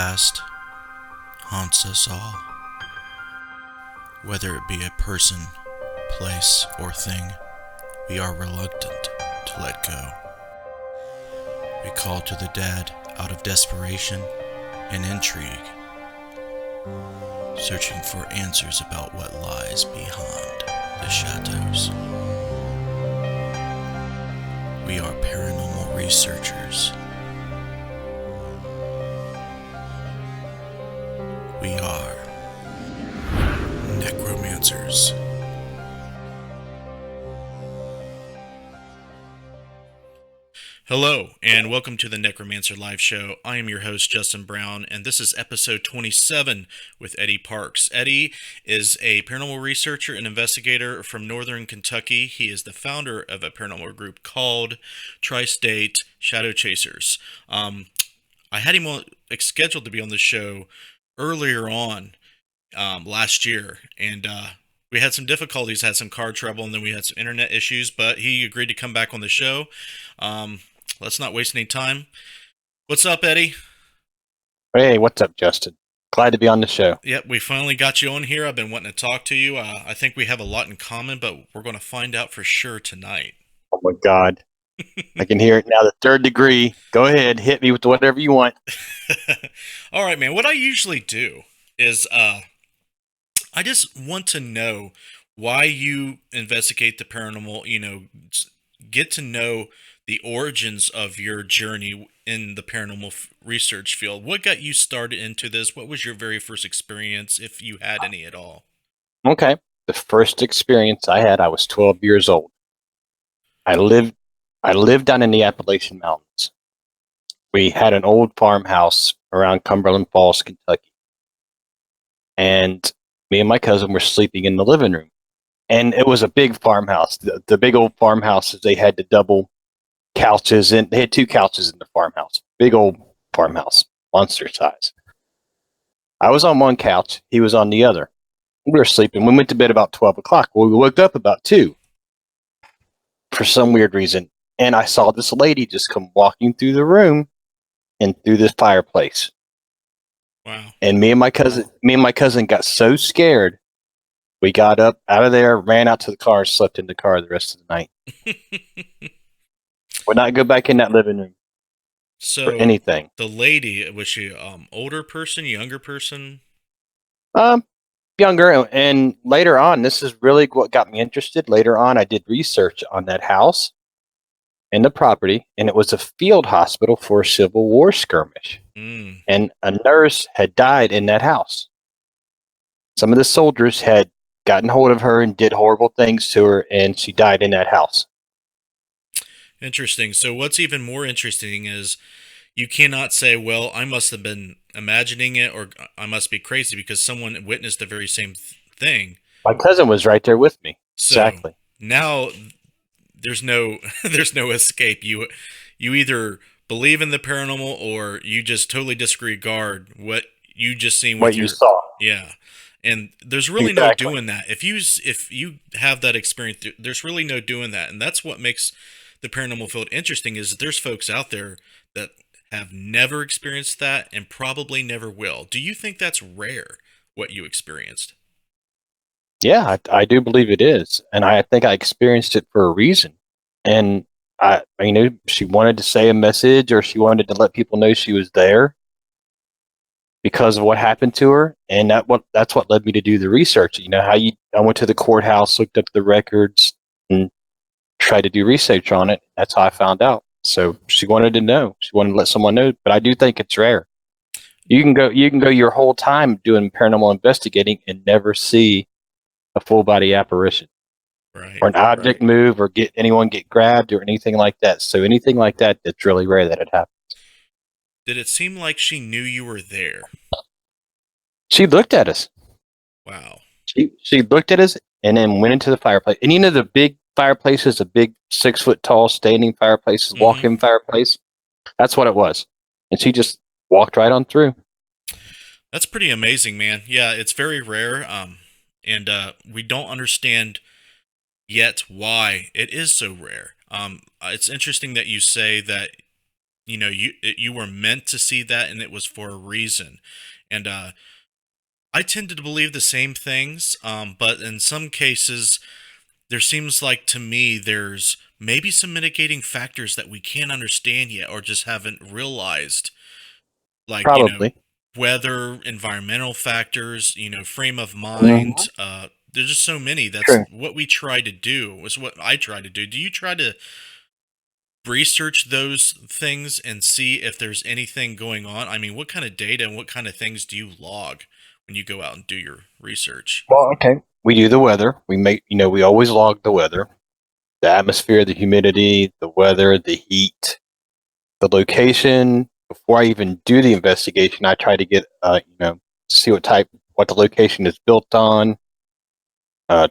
past haunts us all, whether it be a person, place, or thing. We are reluctant to let go. We call to the dead out of desperation and intrigue, searching for answers about what lies behind the shadows. We are paranormal researchers. We are Necromancers. Hello, and welcome to the Necromancer Live Show. I am your host, Justin Brown, and this is episode 27 with Eddy Parks. Eddy is a paranormal researcher and investigator from Northern Kentucky. He is the founder of a paranormal group called Tri-State Shadow Chasers. I had him scheduled to be on the show earlier on last year, and we had some difficulties, had some car trouble, and then we had some internet issues, but he agreed to come back on the show. Let's not waste any time. What's up, Eddy? Hey, what's up, Justin? Glad to be on the show. Yep, we finally got you on here. I've been wanting to talk to you. I think we have a lot in common, but we're going to find out for sure tonight. Oh my God. I can hear it now, the third degree. Go ahead, hit me with whatever you want. All right, man. What I usually do is I just want to know why you investigate the paranormal, get to know the origins of your journey in the paranormal research field. What got you started into this? What was your very first experience, if you had any at all? Okay. The first experience I had, I was 12 years old. I lived down in the Appalachian Mountains. We had an old farmhouse around Cumberland Falls, Kentucky. And me and my cousin were sleeping in the living room. And it was a big farmhouse. The big old farmhouses, they had the double couches, and they had two couches in the farmhouse. Big old farmhouse, monster size. I was on one couch, he was on the other. We were sleeping. We went to bed about 12 o'clock. Well, we woke up about 2 for some weird reason. And I saw this lady just come walking through the room and through this fireplace. Wow. And me and my cousin got so scared. We got up out of there, ran out to the car, slept in the car the rest of the night. Would not go back in that living room for anything. The lady, was she older person, younger person? Younger, and later on, this is really what got me interested. Later on, I did research on that house and the property, and it was a field hospital for a Civil War skirmish. And a nurse had died in that house. Some of the soldiers had gotten hold of her and did horrible things to her, and she died in that house. Interesting. So what's even more interesting is you cannot say, well, I must have been imagining it, or I must be crazy, because someone witnessed the very same thing. My cousin was right there with me. So exactly. Now there's no escape. You either believe in the paranormal, or you just totally disregard what you just seen. What you saw. Yeah. And there's really no doing that. If you have that experience, there's really no doing that. And that's what makes the paranormal field interesting, is that there's folks out there that have never experienced that and probably never will. Do you think that's rare, what you experienced? Yeah, I do believe it is. And I think I experienced it for a reason. And she wanted to say a message, or she wanted to let people know she was there because of what happened to her. And that's what led me to do the research. I went to the courthouse, looked up the records, and tried to do research on it. That's how I found out. So she wanted to know. She wanted to let someone know. But I do think it's rare. You can go your whole time doing paranormal investigating and never see a full body apparition, right, or an object move, or anyone get grabbed, or anything like that. So anything like that, it's really rare that it happens. Did it seem like she knew you were there? She looked at us. Wow. She looked at us and then went into the fireplace. And the big fireplaces, the big 6 foot tall standing fireplaces, walk-in fireplace. That's what it was. And she just walked right on through. That's pretty amazing, man. Yeah, it's very rare. And we don't understand yet why it is so rare. It's interesting that you say that you were meant to see that, and it was for a reason. And I tend to believe the same things, but in some cases, there seems like to me there's maybe some mitigating factors that we can't understand yet or just haven't realized, like, Probably. weather, environmental factors, frame of Mhm. mind. There's just so many. That's True. what we try to do, was what I try to do. Do you try to research those things and see if there's anything going on? I mean, what kind of data and what kind of things do you log when you go out and do your research? Well, okay. We do the weather. We always log the weather, the atmosphere, the humidity, the weather, the heat, the location. Before I even do the investigation, I try to get, to see what the location is built on,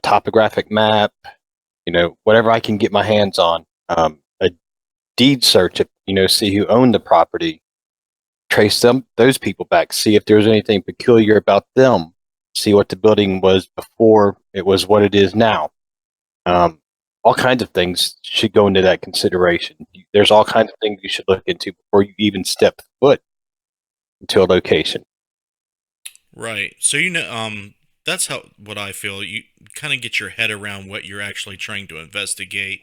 topographic map, whatever I can get my hands on. A deed search, see who owned the property, trace those people back, see if there's anything peculiar about them, see what the building was before it was what it is now. Um, all kinds of things should go into that consideration. There's all kinds of things you should look into before you even step foot into a location. Right. So that's how what I feel. You kind of get your head around what you're actually trying to investigate.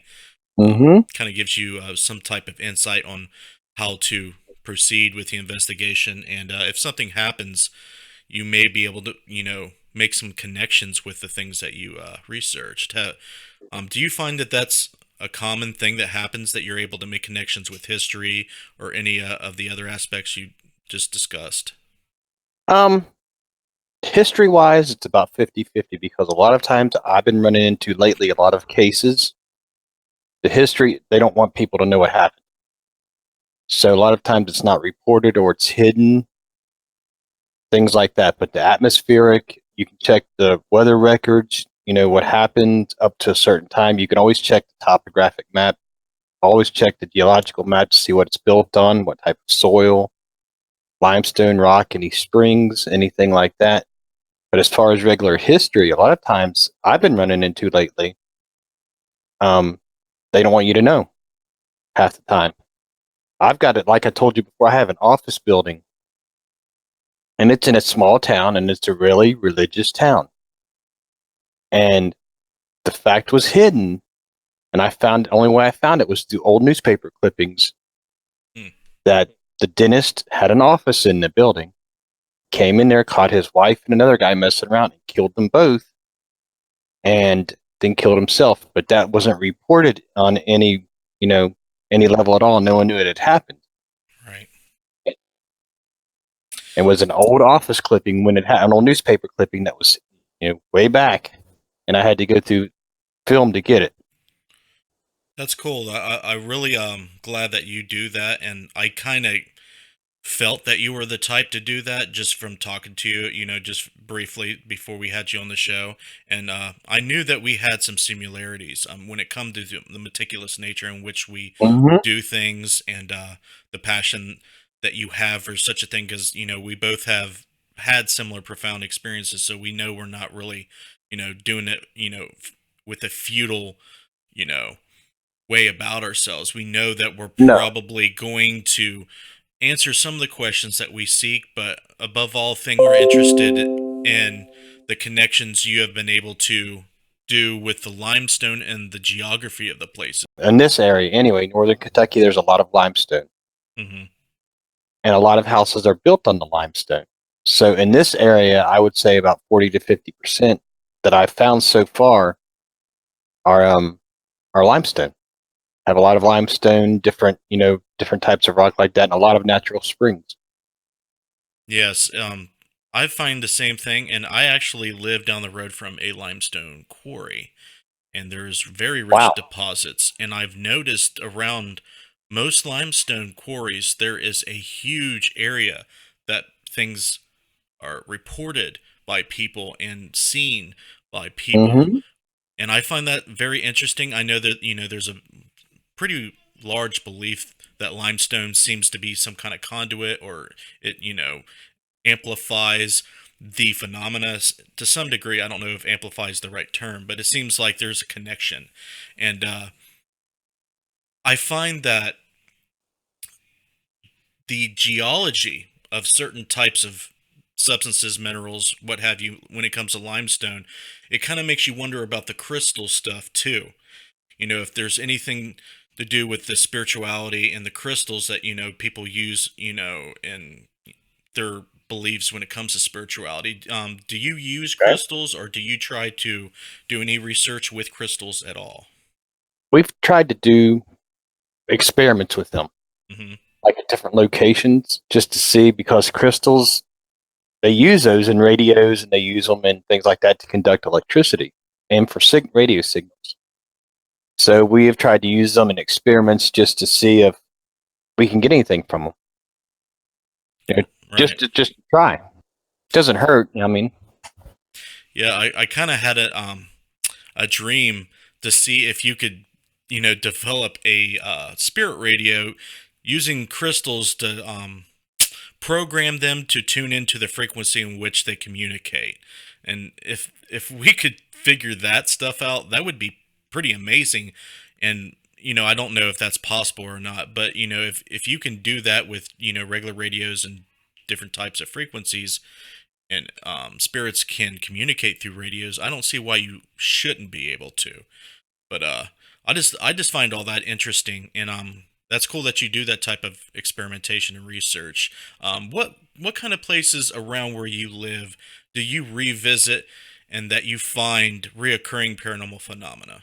Mm-hmm. Kind of gives you some type of insight on how to proceed with the investigation, and if something happens, you may be able to make some connections with the things that you researched. Do you find that that's a common thing that happens, that you're able to make connections with history or any of the other aspects you just discussed? Um, History wise, it's about 50-50 because a lot of times I've been running into lately a lot of cases. The history, they don't want people to know what happened. So a lot of times it's not reported or it's hidden, things like that. But the atmospheric, you can check the weather records, what happened up to a certain time. You can always check the topographic map, always check the geological map to see what it's built on, what type of soil, limestone, rock, any springs, anything like that. But as far as regular history, a lot of times I've been running into lately, um, they don't want you to know half the time. I've got it, like I told you before, I have an office building and it's in a small town and it's a really religious town. And the fact was hidden, and the only way I found it was through old newspaper clippings Hmm. that the dentist had an office in the building, came in there, caught his wife and another guy messing around and killed them both, and then killed himself. But that wasn't reported on you know, any level at all. No one knew it had happened. Right. It was an old office clipping when it had an old newspaper clipping that was, way back, and I had to go through film to get it. That's cool. I really glad that you do that, and I kind of felt that you were the type to do that just from talking to you, just briefly before we had you on the show. And I knew that we had some similarities when it comes to the meticulous nature in which we Mm-hmm. do things, and the passion that you have for such a thing, because, we both have had similar profound experiences. So we know we're not really, doing it, with a futile, you know, way about ourselves. We know that we're No, probably going to answer some of the questions that we seek, but above all things, we're interested in the connections you have been able to do with the limestone and the geography of the places. in this area anyway, northern Kentucky, there's a lot of limestone, Hmm. and a lot of houses are built on the limestone. So in this area, I would say about 40 to 50% that I've found so far are limestone. Have a lot of limestone, different types of rock like that, and a lot of natural springs. Yes, I find the same thing, and I actually live down the road from a limestone quarry, and there's very rich Wow. deposits. And I've noticed around most limestone quarries, there is a huge area that things are reported by people and seen by people. Mm-hmm. And I find that very interesting. I know that, there's a pretty large belief that limestone seems to be some kind of conduit, or it, amplifies the phenomena to some degree. I don't know if amplify is the right term, but it seems like there's a connection. And I find that the geology of certain types of substances, minerals, what have you, when it comes to limestone, it kind of makes you wonder about the crystal stuff too. If there's anything to do with the spirituality and the crystals that, people use, in their beliefs when it comes to spirituality. Do you use Okay. crystals, or do you try to do any research with crystals at all? We've tried to do experiments with them, Hmm. like at different locations, just to see because crystals, they use those in radios and they use them in things like that to conduct electricity and for radio signals. So we have tried to use them in experiments just to see if we can get anything from them. Right. Just to try. Doesn't hurt. I mean, Yeah, I kind of had a dream to see if you could, develop a spirit radio using crystals to program them to tune into the frequency in which they communicate. And if we could figure that stuff out, that would be pretty amazing. And I don't know if that's possible or not, but if you can do that with regular radios and different types of frequencies, and spirits can communicate through radios, I don't see why you shouldn't be able to. But I just find all that interesting, and that's cool that you do that type of experimentation and research. What kind of places around where you live do you revisit and that you find reoccurring paranormal phenomena?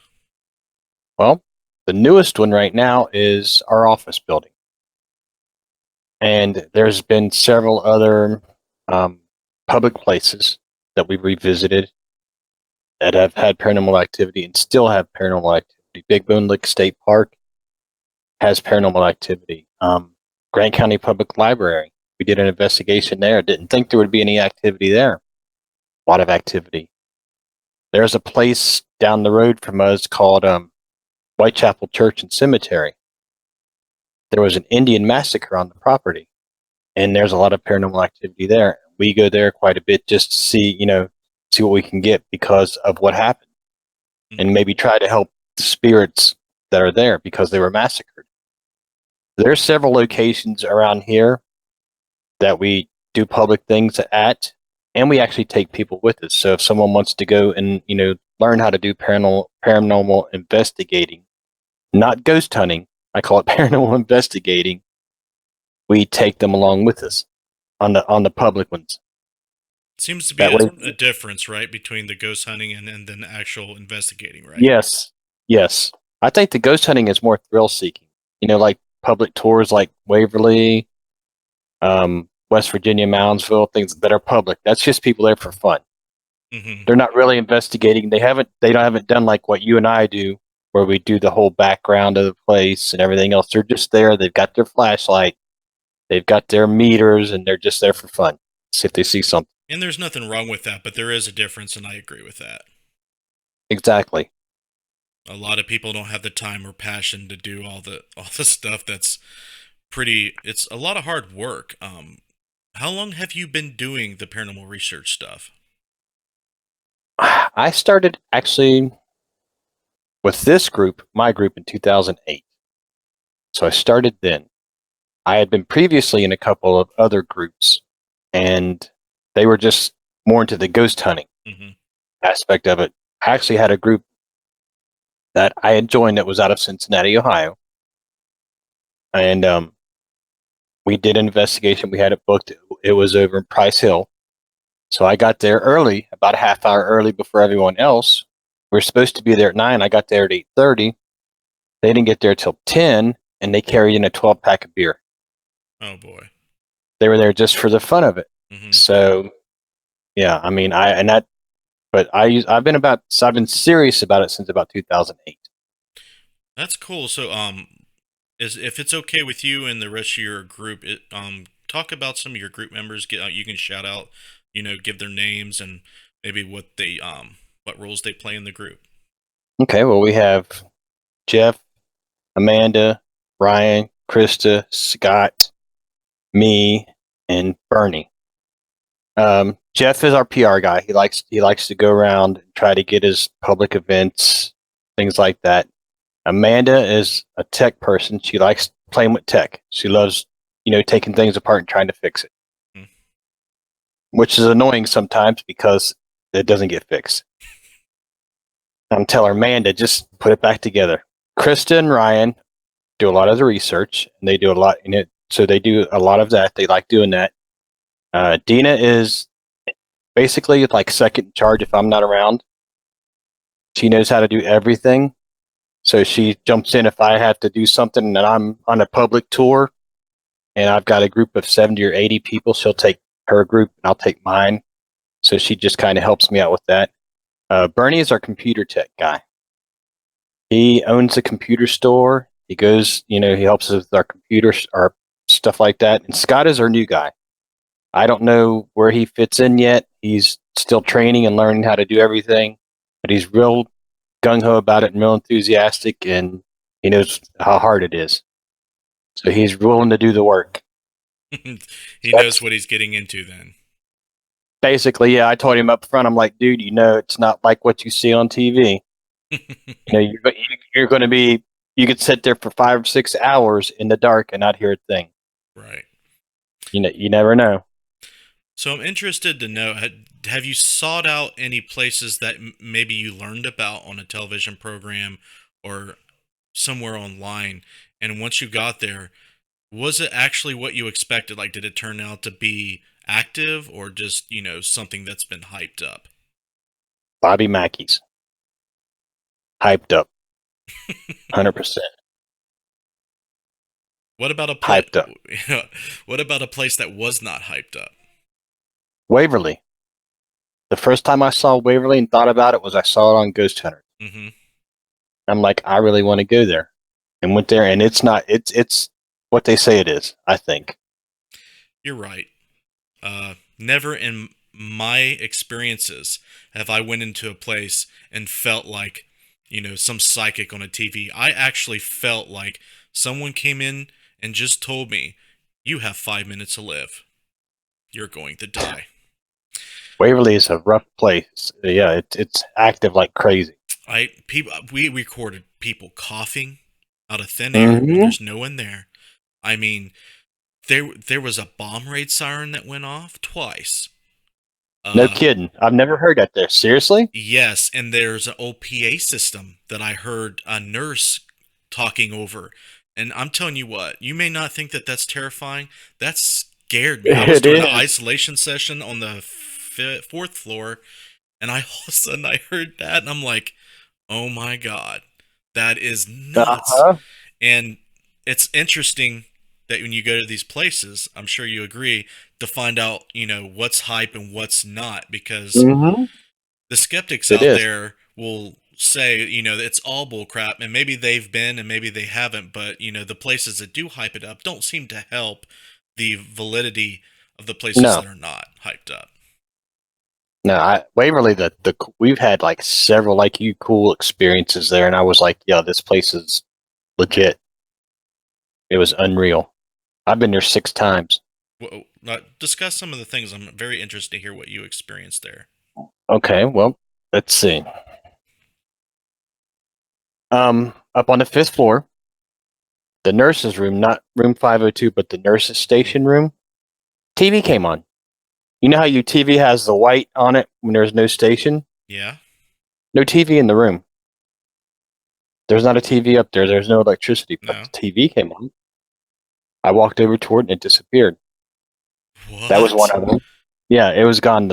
well, the newest one right now is our office building. And there's been several other um, public places that we've revisited that have had paranormal activity and still have paranormal activity. Big Bone Lick State Park has paranormal activity. Grant County Public Library, we did an investigation there. Didn't think there would be any activity there. A lot of activity. There's a place down the road from us called Whitechapel Church and Cemetery. There was an Indian massacre on the property, and there's a lot of paranormal activity there. We go there quite a bit just to see, see what we can get because of what happened, and Mhm. maybe try to help the spirits that are there because they were massacred. There's several locations around here that we do public things at, and we actually take people with us. So if someone wants to go and learn how to do paranormal investigating, not ghost hunting, I call it paranormal investigating, we take them along with us on the public ones. Seems to be That a, way, a difference, right, between the ghost hunting and then actual investigating, right? yes, yes. I think the ghost hunting is more thrill seeking. Like public tours like Waverly, West Virginia, Moundsville, things that are public. That's just people there for fun. Hmm. They're not really investigating. They haven't done like what you and I do, where we do the whole background of the place and everything else. They're just there. They've got their flashlight, they've got their meters, and they're just there for fun. See if they see something. And there's nothing wrong with that, but there is a difference, and I agree with that. Exactly. A lot of people don't have the time or passion to do all the stuff that's pretty. It's a lot of hard work. How long have you been doing the paranormal research stuff? I started actually with this group, my group, in 2008. So I started then. I had been previously in a couple of other groups, and they were just more into the ghost hunting Hmm. aspect of it. I actually had a group that I had joined that was out of Cincinnati, Ohio, and we did an investigation. We had it booked. It was over in Price Hill, so I got there early, about a half hour early before everyone else. We were supposed to be there at 9. I got there at 8:30. They didn't get there till 10, and they carried in a 12-pack of beer. Oh boy. They were there just for the fun of it. Hmm. So yeah, I mean, I've been serious about it since about 2008. That's cool. So, is if it's okay with you and the rest of your group, talk about some of your group members. Get out. You can shout out. Give their names and maybe what roles they play in the group. Okay, well, we have Jeff, Amanda, Ryan, Krista, Scott, me, and Bernie. Jeff is our PR guy. He likes to go around and try to get his public events, things like that. Amanda is a tech person. She likes playing with tech. She loves taking things apart and trying to fix it, Hmm. which is annoying sometimes because it doesn't get fixed. I'm telling Amanda, just put it back together. Krista and Ryan do a lot of the research, and they do a lot in it. So they do a lot of that. They like doing that. Dina is basically like second in charge if I'm not around. She knows how to do everything. So she jumps in if I have to do something and I'm on a public tour and I've got a group of 70 or 80 people. She'll take her group and I'll take mine. So she just kind of helps me out with that. Bernie is our computer tech guy. He owns a computer store. He goes, he helps us with our computers, our stuff like that. And Scott is our new guy. I don't know where he fits in yet. He's still training and learning how to do everything, but he's real gung ho about it and real enthusiastic, and he knows how hard it is. So he's willing to do the work. He knows what he's getting into then. Basically, yeah, I told him up front, I'm like, dude, it's not like what you see on TV. You're going to be, you could sit there for 5 or 6 hours in the dark and not hear a thing. Right. You never know. So I'm interested to know, have you sought out any places that maybe you learned about on a television program or somewhere online? And once you got there, was it actually what you expected? Like, did it turn out to be active or just, something that's been hyped up? Bobby Mackey's. Hyped up. 100%. What about a hyped up? What about a place that was not hyped up? Waverly. The first time I saw Waverly and thought about it was I saw it on Ghost Hunter. Mm-hmm. I'm like, I really want to go there, and went there, and it's what they say it is. I think you're right. Never in my experiences have I went into a place and felt like, some psychic on a TV. I actually felt like someone came in and just told me, you have 5 minutes to live. You're going to die. Waverly is a rough place. Yeah, it's active like crazy. We recorded people coughing out of thin air when there's no one there. I mean, there was a bomb raid siren that went off twice. No kidding. I've never heard that there. Seriously? Yes, and there's an old PA system that I heard a nurse talking over. And I'm telling you what, you may not think that that's terrifying. That scared me. I was doing an isolation session on the 4th floor, and all of a sudden I heard that, and I'm like, oh my God, that is nuts. And it's interesting that when you go to these places, I'm sure you agree, to find out, what's hype and what's not, because the skeptics out there will say, it's all bull crap, and maybe they've been and maybe they haven't, but, the places that do hype it up don't seem to help the validity of the places that are not hyped up. No, Waverly, we've had like several cool experiences there, and I was like, yeah, this place is legit. It was unreal. I've been there 6 times. Well, discuss some of the things. I'm very interested to hear what you experienced there. Okay, well, let's see. Up on the 5th floor, the nurse's room, not room 502, but the nurse's station room, TV came on. You know how your TV has the white on it when there's no station? Yeah. No TV in the room. There's not a TV up there. There's no electricity, but the TV came on. I walked over toward it and it disappeared. What? That was one of them. Yeah, it was gone.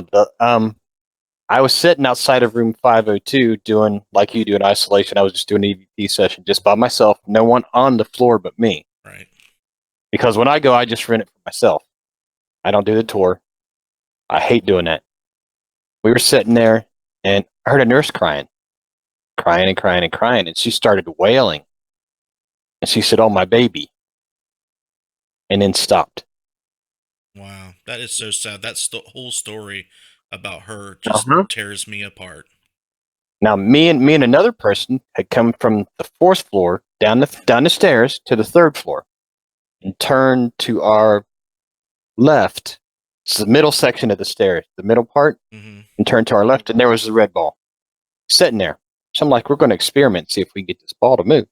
I was sitting outside of room 502 doing, like you do, an isolation. I was just doing an EVP session just by myself. No one on the floor but me. Right. Because when I go, I just rent it for myself. I don't do the tour. I hate doing that. We were sitting there, and I heard a nurse crying. Crying and crying and crying. And she started wailing. And she said, "Oh, my baby." And then stopped. Wow. That is so sad. That's the whole story about her just tears me apart. Now, me and another person had come from the 4th floor down the stairs to the 3rd floor and turned to our left. It's the middle section of the stairs, the middle part, and turned to our left, and there was the red ball sitting there. So I'm like, we're going to experiment, see if we can get this ball to move.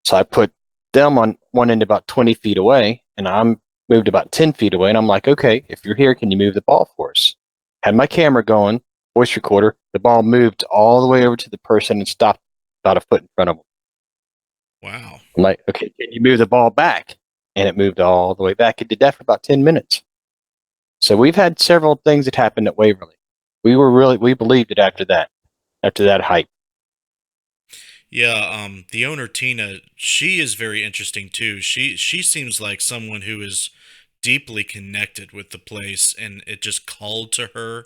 So I put them on one end about 20 feet away, and I'm moved about 10 feet away, and I'm like, okay, if you're here, can you move the ball for us? Had my camera going, voice recorder, the ball moved all the way over to the person and stopped about a foot in front of them. Wow. I'm like, okay, can you move the ball back? And it moved all the way back. It did that for about 10 minutes. So we've had several things that happened at Waverly. We believed it after that hype. Yeah, the owner Tina, she is very interesting too. She seems like someone who is deeply connected with the place, and it just called to her,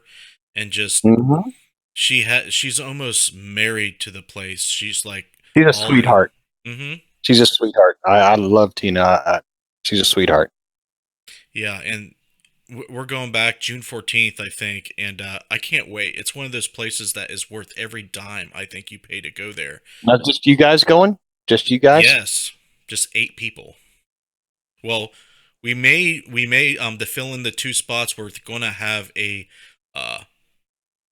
and just Mm-hmm. she's almost married to the place. She's like She's a all in. sweetheart. Mm-hmm. She's a sweetheart. I love Tina. She's a sweetheart. Yeah, and we're going back June 14th, I think, and I can't wait. It's one of those places that is worth every dime I think you pay to go there. Not just you guys going? Just you guys? Yes, just 8 people. Well, we may to fill in the 2 spots. We're going to have a uh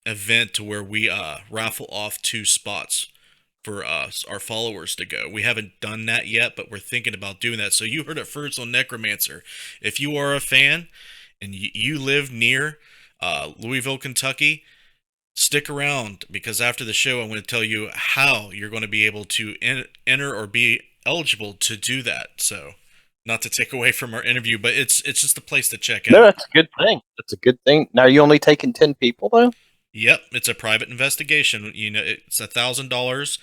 event to where we raffle off 2 spots for us, our followers, to go. We haven't done that yet, but we're thinking about doing that. So you heard it first on Necromancer. If you are a fan and you live near Louisville, Kentucky, stick around, because after the show, I'm going to tell you how you're going to be able to enter or be eligible to do that. So, not to take away from our interview, but it's just a place to check No, out. that's a good thing. That's a good thing. Now, are you only taking 10 people, though? Yep, it's a private investigation. You know, it's $1,000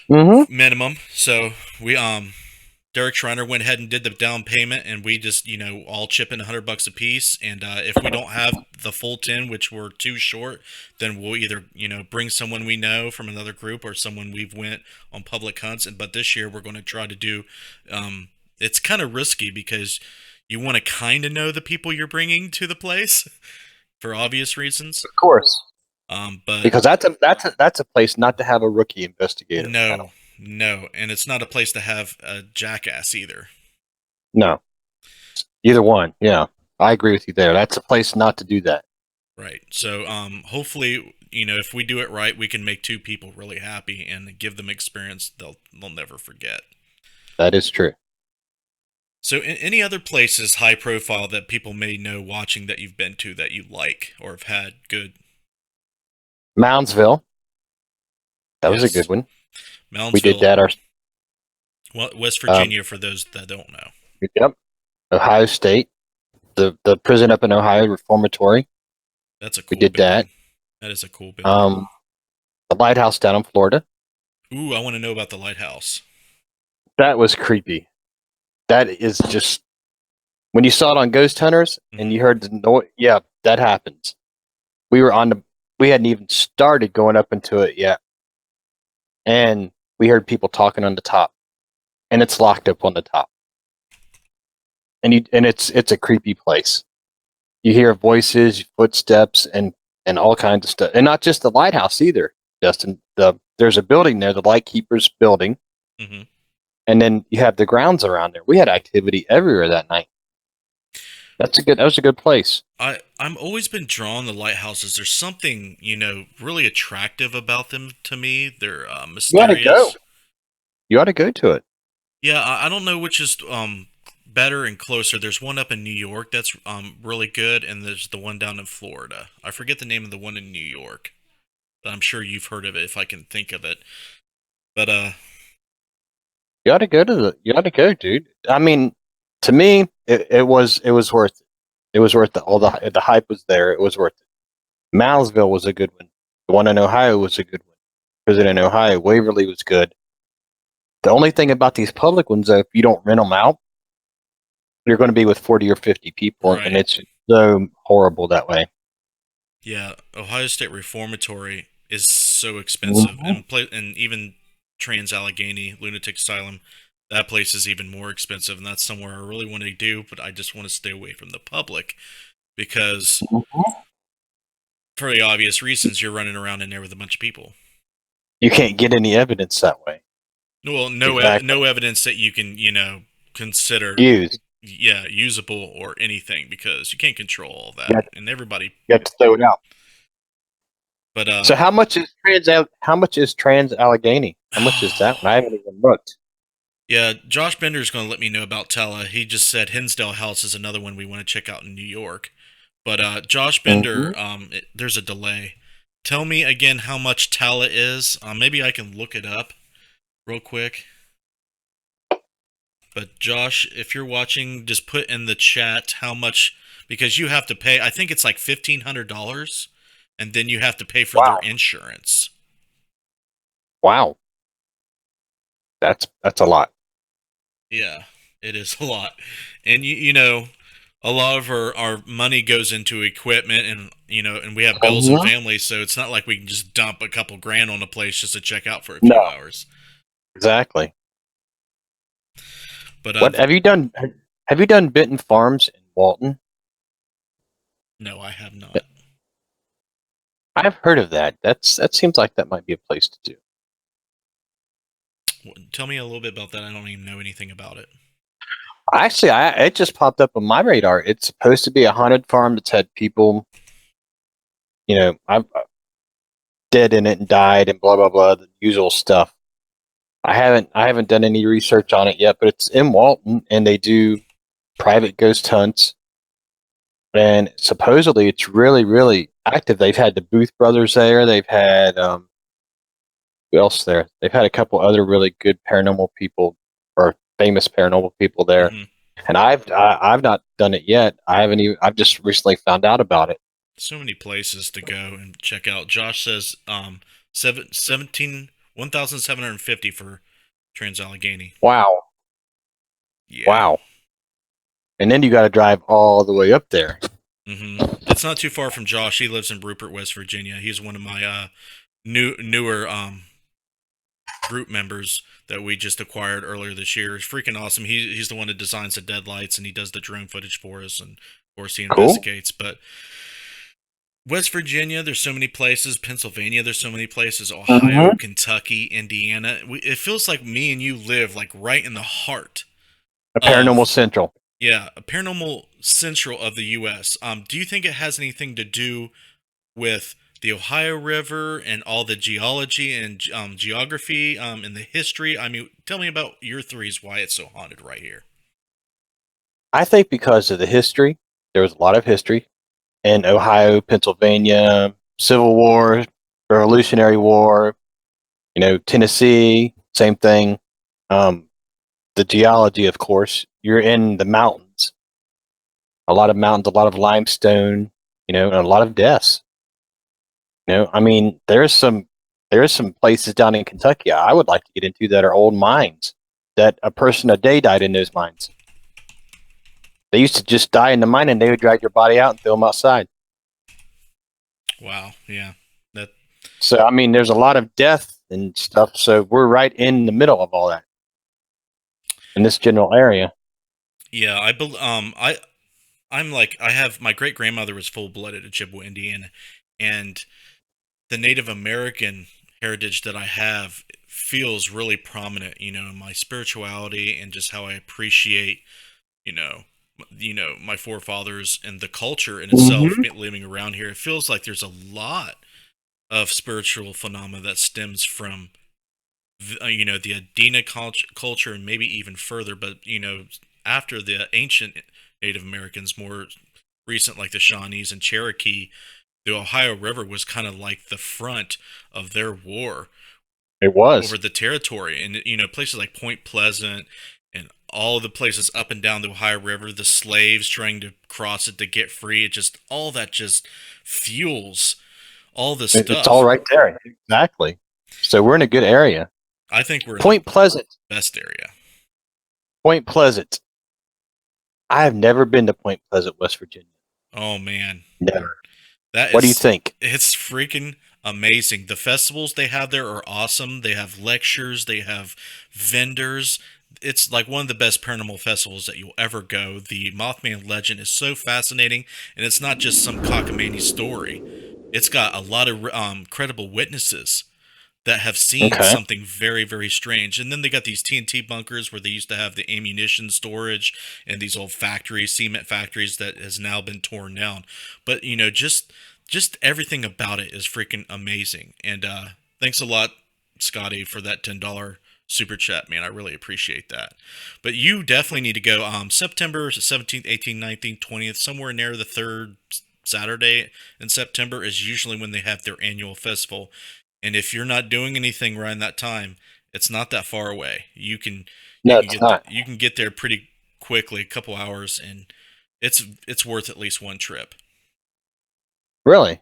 Mm-hmm. minimum. So we Derek Schreiner went ahead and did the down payment, and we just, all chip in $100 a piece. And if we don't have the full 10, which we're too short, then we'll either, bring someone we know from another group or someone we've went on public hunts. But this year we're going to try to do, it's kind of risky because you want to kind of know the people you're bringing to the place for obvious reasons. Of course. But Because that's a place not to have a rookie investigator. no, and it's not a place to have a jackass either. No. Either one. Yeah. I agree with you there. That's a place not to do that. Right. So, hopefully, if we do it right, we can make 2 people really happy and give them experience they'll never forget. That is true. So, any other places high profile that people may know watching that you've been to that you like or have had good? Moundsville. That was a Yes. good one. Moundsville. We did that. West Virginia, for those that don't know. Yep. Ohio State. The prison up in Ohio, reformatory. That's a cool We did building. that. That is a cool building. The lighthouse down in Florida. Ooh, I want to know about the lighthouse. That was creepy. That is just when you saw it on Ghost Hunters and you heard the noise. Yeah, that happens. We hadn't even started going up into it yet, and we heard people talking on the top, and it's locked up on the top, and it's a creepy place. You hear voices, footsteps, and all kinds of stuff, and not just the lighthouse either. Justin, there's a building there, the Lightkeepers building. Mm-hmm. And then you have the grounds around there. We had activity everywhere that night. That was a good place. I'm always been drawn to lighthouses. There's something, really attractive about them to me. They're mysterious. You ought to go to it. Yeah, I don't know which is better and closer. There's one up in New York that's really good, and there's the one down in Florida. I forget the name of the one in New York, but I'm sure you've heard of it if I can think of it. But You ought to go, dude. I mean, to me, it was worth it. It was worth it. All the hype was there. It was worth it. Moundsville was a good one. The one in Ohio was a good one. Prison in Ohio, Waverly was good. The only thing about these public ones, though, if you don't rent them out, you're going to be with 40 or 50 people, right. and it's so horrible that way. Yeah, Ohio State Reformatory is so expensive, and even Trans-Allegheny Lunatic Asylum, that place is even more expensive, and that's somewhere I really want to do, but I just want to stay away from the public because, for the obvious reasons, you're running around in there with a bunch of people. You can't get any evidence that way. Well, no evidence that you can, consider usable or anything, because you can't control all that, and everybody. You have to throw it out. But so how much is Trans-Allegheny? How much is that one? I haven't even looked. Yeah, Josh Bender's going to let me know about Tella. He just said Hinsdale House is another one we want to check out in New York. But Josh Hmm. Bender, there's a delay. Tell me again how much Tala is. Maybe I can look it up real quick. But Josh, if you're watching, just put in the chat how much, because you have to pay. I think it's like $1,500, and then you have to pay for their Wow. insurance. Wow. That's a lot. Yeah, it is a lot, and a lot of our money goes into equipment, and and we have bills and Mhm. families, so it's not like we can just dump a couple grand on a place just to check out for a few No, hours. exactly. But What have you done? Have you done Benton Farms in Walton? no, I have not. I've heard of that. That seems like that might be a place to do. Tell me a little bit about that. I don't even know anything about it. Actually, it just popped up on my radar. It's supposed to be a haunted farm that's had people, I'm dead in it and died and blah blah blah, the usual stuff. I haven't done any research on it yet, but it's in Walton and they do private ghost hunts and supposedly it's really really active. They've had the Booth brothers there. They've had who else there? They've had a couple other really good paranormal people or famous paranormal people there. Hmm. And I've not done it yet. I haven't even. I've just recently found out about it. So many places to go and check out. Josh says 1,750 for Trans Allegheny. Wow, Yeah. wow. And then you got to drive all the way up there. It's not too far from Josh. He lives in Rupert, West Virginia. He's one of my newer group members that we just acquired earlier this year. It's freaking awesome. He's the one that designs the deadlights and he does the drone footage for us, and of course he Cool. investigates. But West Virginia, there's so many places. Pennsylvania, there's so many places. Ohio, Hmm. Kentucky, Indiana. It feels like me and you live like right in the heart A paranormal of, central. yeah, a paranormal central of the U.S. Do you think it has anything to do with the Ohio River and all the geology and geography and the history? I mean, tell me about your threes. Why it's so haunted right here. I think because of the history, there was a lot of history in Ohio, Pennsylvania, Civil War, Revolutionary War. Tennessee, same thing. Um, the geology, of course, you're in the mountains. A lot of mountains, a lot of limestone. And a lot of deaths. I mean, there's some places down in Kentucky I would like to get into that are old mines that a person a day died in those mines. They used to just die in the mine and they would drag your body out and throw them outside. Wow. Yeah. That. So I mean, there's a lot of death and stuff. So we're right in the middle of all that in this general area. Yeah. I'm like I have my great grandmother was full blooded Ojibwe Indiana, and the Native American heritage that I have feels really prominent. In my spirituality and just how I appreciate you know my forefathers and the culture in itself Hmm. living around here. It feels like there's a lot of spiritual phenomena that stems from the Adena culture and maybe even further, but after the ancient Native Americans, more recent like the Shawnees and Cherokee, the Ohio River was kind of like the front of their war It over was. the territory. And places like Point Pleasant and all of the places up and down the Ohio River, the slaves trying to cross it to get free, it just all that just fuels all this It's all stuff. right there. Exactly. So we're in a good area. I think we're in the Point Pleasant. best area. Point Pleasant. I have never been to Point Pleasant, West Virginia. Oh man, Never. that What do you is think? it's freaking amazing. The festivals they have there are awesome. They have lectures, they have vendors. It's like one of the best paranormal festivals that you'll ever go. The Mothman legend is so fascinating, and it's not just some cockamamie story. It's got a lot of credible witnesses that have seen Okay. something very, very strange. And then they got these TNT bunkers where they used to have the ammunition storage and these old factories, cement factories that has now been torn down. But just everything about it is freaking amazing. And thanks a lot, Scotty, for that $10 super chat, man. I really appreciate that. But you definitely need to go. September 17th, 18th, 19th, 20th, somewhere near the third Saturday in September is usually when they have their annual festival. And if you're not doing anything around that time, it's not that far away. You No, can it's get not. you can get there pretty quickly, a couple hours, and it's worth at least one trip. Really.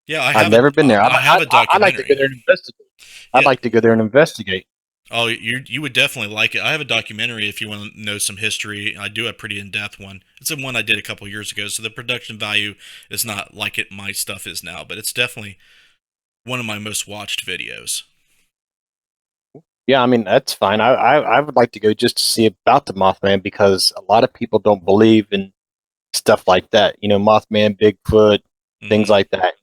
Yeah, I've never been there. I have a I'd like to go documentary. there and investigate. I'd Yeah. like to go there and investigate. Oh, you would definitely like it. I have a documentary if you want to know some history. I do a pretty in depth one. It's a one I did a couple years ago, so the production value is not like it my stuff is now, but it's definitely one of my most watched videos. Yeah, I mean that's fine. I would like to go just to see about the Mothman because a lot of people don't believe in stuff like that. You know, Mothman, Bigfoot, things Hmm. like that.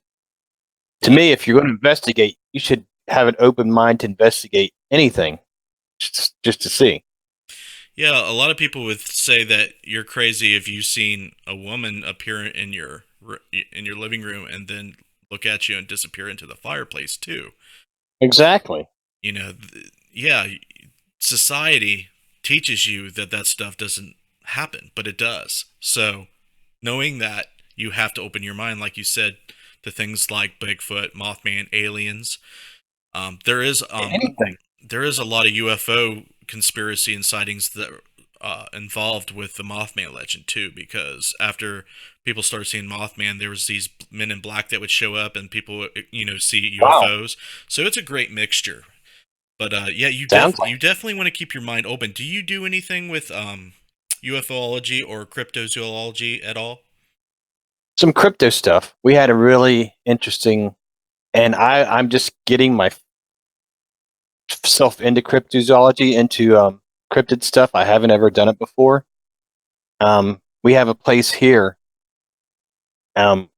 To Well, me, if you're going to investigate, you should have an open mind to investigate anything, just to see. yeah, a lot of people would say that you're crazy if you've seen a woman appear in your living room and then look at you and disappear into the fireplace too. Exactly. Yeah, society teaches you that that stuff doesn't happen, but it does. So, knowing that, you have to open your mind, like you said, to things like Bigfoot, Mothman, aliens. Um, there is um, Anything. there is a lot of UFO conspiracy and sightings that involved with the Mothman legend too, because after people started seeing Mothman, there was these men in black that would show up, and people see Wow. UFOs. So it's a great mixture. But yeah, Sounds like you definitely want to keep your mind open. Do you do anything with UFOlogy or cryptozoology at all? some crypto stuff. We had a really interesting, and I'm just getting myself into cryptozoology, into cryptid stuff. I haven't ever done it before. We have a place here, um,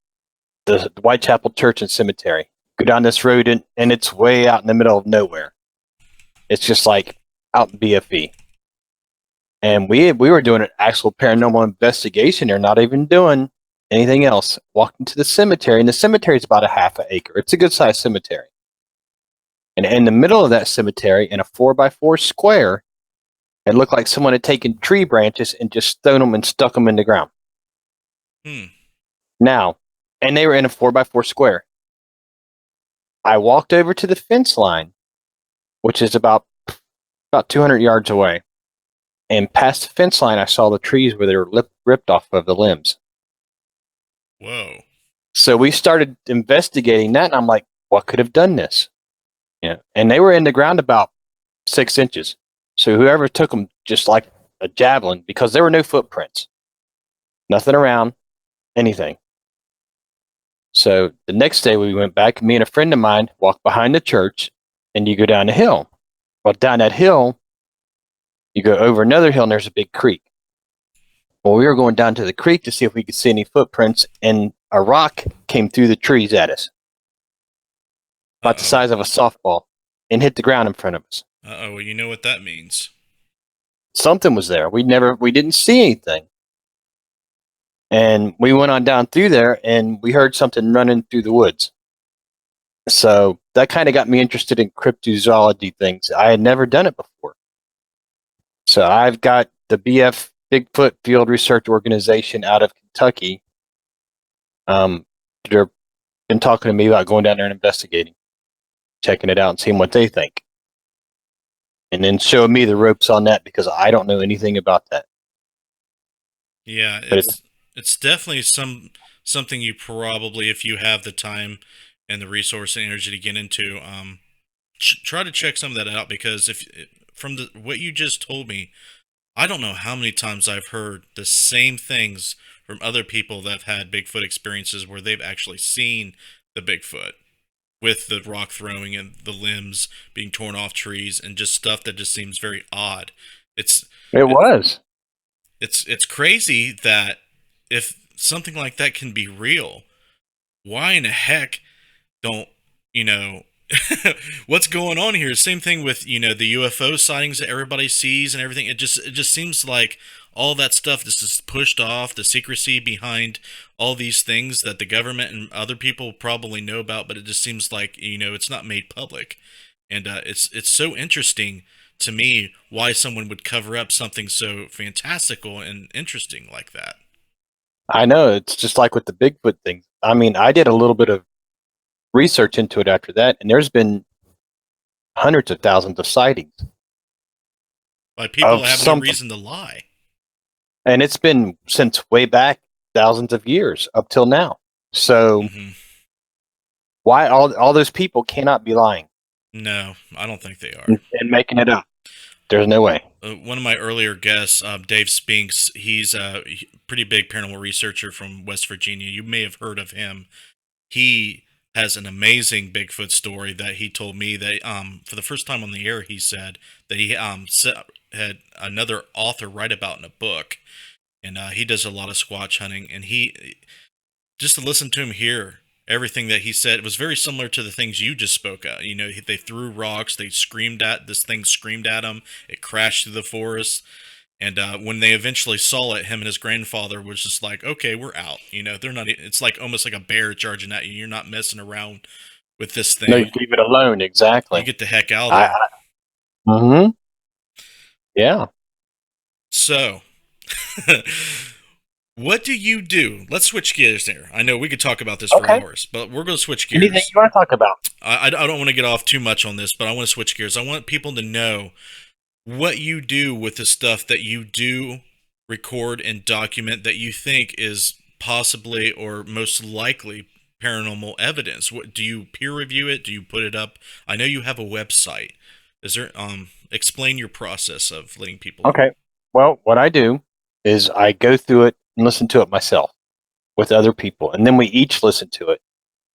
the Whitechapel Church and Cemetery. Go down this road, and it's way out in the middle of nowhere. It's just like out in BFE. And we were doing an actual paranormal investigation. They're not even doing anything else. Walked into the cemetery, and the cemetery is about a half an acre. It's a good sized cemetery. And in the middle of that cemetery, in a 4x4 square, it looked like someone had taken tree branches and just thrown them and stuck them in the ground. Hmm. Now, and they were in a 4x4 square. I walked over to the fence line, which is about 200 yards away. And past the fence line, I saw the trees where they were ripped off of the limbs. Whoa. So we started investigating that, and I'm like, what could have done this? Yeah. And they were in the ground about 6 inches. So whoever took them just like a javelin, because there were no footprints, nothing around, anything. So the next day we went back, me and a friend of mine walked behind the church, and you go down the hill. Well, down that hill, you go over another hill, and there's a big creek. Well, we were going down to the creek to see if we could see any footprints, and a rock came through the trees at us, Uh about the oh. size of a softball, and hit the ground in front of us. Well, you know what that means. Something was there. We didn't see anything. And we went on down through there, and we heard something running through the woods. So that kind of got me interested in cryptozoology things. I had never done it before. So I've got the BF Bigfoot Field Research Organization out of Kentucky. They've been talking to me about going down there and investigating, checking it out, and seeing what they think, and then showing me the ropes on that because I don't know anything about that. Yeah, But it's it's definitely something you probably, if you have the time and the resource and energy to get into, try to check some of that out, because if from the what you just told me, I don't know how many times I've heard the same things from other people that have had Bigfoot experiences where they've actually seen the Bigfoot with the rock throwing and the limbs being torn off trees and just stuff that just seems very odd. It's it was. it's crazy that if something like that can be real, why in the heck don't you know what's going on here? Same thing with the UFO sightings that everybody sees and everything. It just seems like all that stuff this is pushed off, the secrecy behind all these things that the government and other people probably know about, but it just seems like it's not made public. And it's so interesting to me why someone would cover up something so fantastical and interesting like that. I know it's just like with the Bigfoot thing. I mean, I did a little bit of research into it after that, and there's been hundreds of thousands of sightings Like people of have no something, reason to lie. and it's been since way back thousands of years up till now. So Hmm. why all those people cannot be lying No, I don't think they are. and making it up? There's no way. One of my earlier guests, Dave Spinks, he's a pretty big paranormal researcher from West Virginia. You may have heard of him. He has an amazing Bigfoot story that he told me that for the first time on the air, he said that he had another author write about in a book, and he does a lot of Squatch hunting, and he just to listen to him here. Everything that he said was very similar to the things you just spoke of. You know, they threw rocks, they screamed at this thing, screamed at him. It crashed through the forest, and when they eventually saw it, him and his grandfather was just like, "Okay, we're out." You know, they're not. It's like almost like a bear charging at you. You're not messing around with this No, thing. you leave it alone. You Exactly. get the heck out of I, there. mm-hmm. Yeah. So, what do you do? Let's switch gears there. I know we could talk about this for Okay. hours, but we're going to switch Anything gears. you want to talk about? I don't want to get off too much on this, but I want to switch gears. I want people to know what you do with the stuff that you do record and document that you think is possibly or most likely paranormal evidence. What do you peer review it? Do you put it up? I know you have a website. Is there explain your process of letting people know? Okay. Well, what I do is I go through it and listen to it myself with other people, and then we each listen to it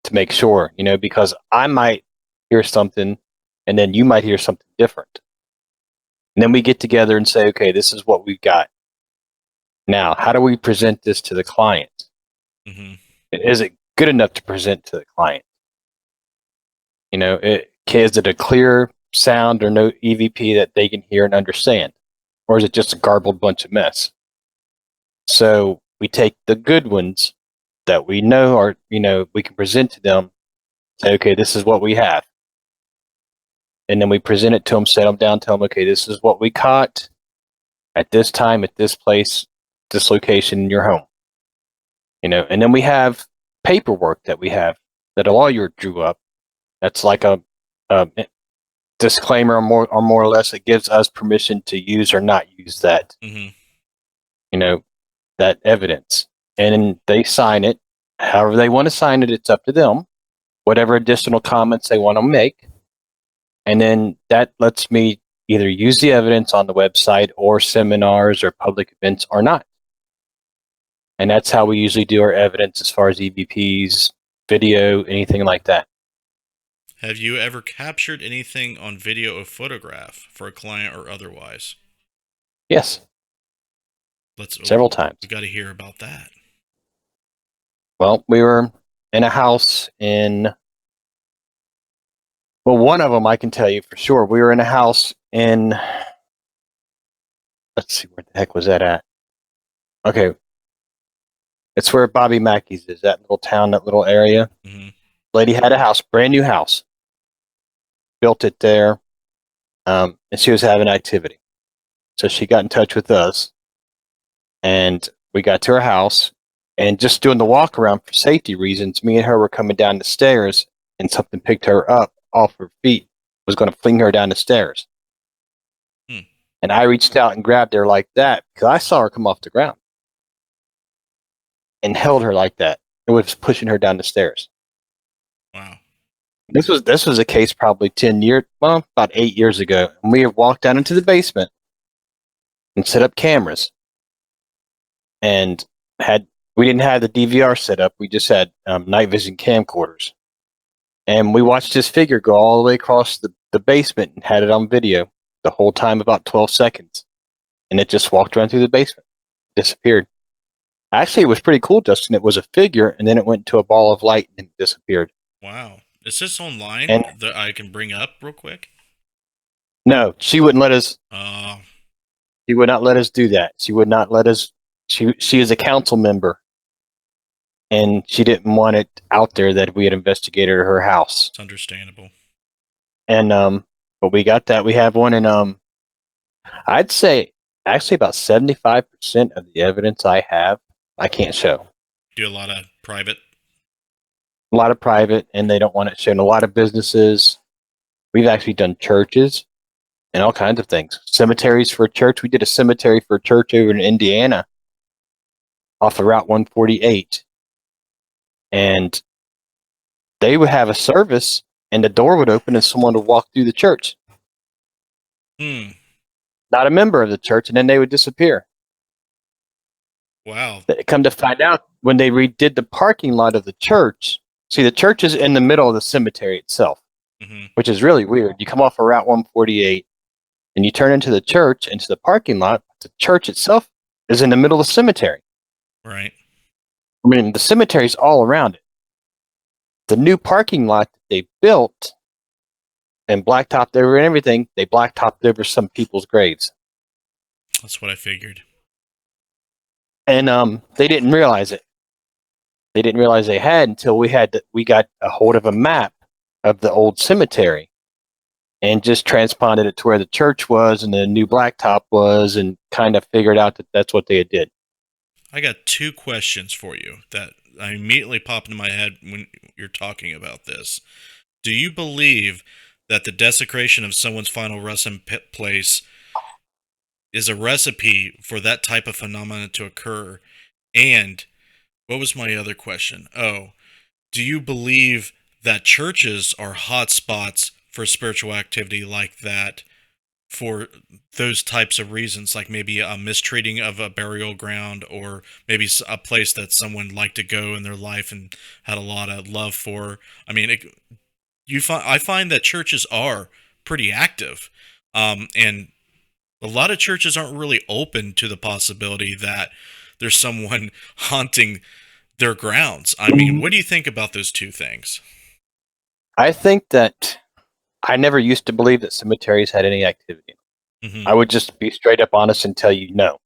to make sure, because I might hear something, and then you might hear something different. And then we get together and say, okay, this is what we've got. Now, how do we present this to the client? Hmm. Is it good enough to present to the client? Is it a clear sound or no EVP that they can hear and understand? Or is it just a garbled bunch of mess? So we take the good ones that we know are, we can present to them, say, okay, this is what we have. And then we present it to them, set them down, tell them, okay, this is what we caught at this time, at this place, this location in your home. And then we have paperwork that we have that a lawyer drew up. That's like a disclaimer, or more or less, it gives us permission to use or not use that, Hmm. you know, that evidence. And then they sign it. However they want to sign it, it's up to them. Whatever additional comments they want to make. And then that lets me either use the evidence on the website or seminars or public events or not. And that's how we usually do our evidence as far as EVPs, video, anything like that. Have you ever captured anything on video or photograph for a client or otherwise? Yes, Let's. several times. We got to hear about that. Well, we were in a house well, one of them I can tell you for sure. We were in a house let's see, where the heck was that at? Okay, it's where Bobby Mackey's is, that little town, that little area. Hmm. Lady had a house, brand new house, built it there, and she was having activity. So she got in touch with us, and we got to her house, and just doing the walk around for safety reasons, me and her were coming down the stairs, and something picked her up off her feet, was going to fling her down the stairs. Hmm. And I reached out and grabbed her like that because I saw her come off the ground and held her like that. It was pushing her down the stairs. Wow. This was a case probably 10 years, well, about 8 years ago. And we have walked down into the basement and set up cameras, and we didn't have the DVR set up. We just had night vision camcorders, and we watched this figure go all the way across the basement and had it on video the whole time, about 12 seconds, and it just walked around through the basement, disappeared. Actually, it was pretty cool, Justin. It was a figure, and then it went into a ball of light and disappeared. Wow. Is this online And that I can bring up real quick? no, she wouldn't let us. Uh, She would not let us do that. She would not let us. She is a council member, and she didn't want it out there that we had investigated her house. it's understandable. And but we got that. We have one in I'd say actually about 75% of the evidence I have, I can't show. Do a lot of private. A lot of private, and they don't want it shown. A lot of businesses. We've actually done churches and all kinds of things. Cemeteries for a church. We did a cemetery for a church over in Indiana off of Route 148. And they would have a service, and the door would open, and someone would walk through the church. Not a member of the church, and then they would disappear. Wow. Come to find out, when they redid the parking lot of the church, see, the church is in the middle of the cemetery itself, which is really weird. You come off of Route 148, and you turn into the church, into the parking lot. The church itself is in the middle of the cemetery. Right. I mean, the cemetery's all around it. The new parking lot that they built and blacktopped over and everything, they blacktopped over some people's graves. That's what I figured. And they didn't realize it. They didn't realize they had until we got a hold of a map of the old cemetery and just transplanted it to where the church was and the new blacktop was, and kind of figured out that that's what they did. I got two questions for you that I immediately pop into my head when you're talking about this. Do you believe that the desecration of someone's final resting place is a recipe for that type of phenomenon to occur? And what was my other question? Oh, do you believe that churches are hot spots for spiritual activity like that for those types of reasons, like maybe a mistreating of a burial ground, or maybe a place that someone liked to go in their life and had a lot of love for? I mean, I find that churches are pretty active, and a lot of churches aren't really open to the possibility that there's someone haunting their grounds. I mean, what do you think about those two things? I think that I never used to believe that cemeteries had any activity. I would just be straight up honest and tell you no.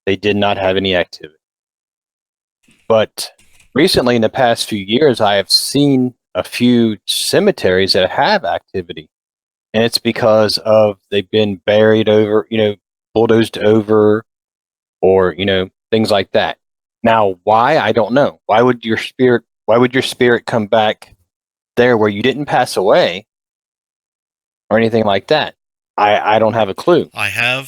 They did not have any activity. But recently, in the past few years, I have seen a few cemeteries that have activity. And it's because of they've been buried over, bulldozed over, or, things like that. Now, why? I don't know. Why would your spirit come back there where you didn't pass away or anything like that? I don't have a clue. I'm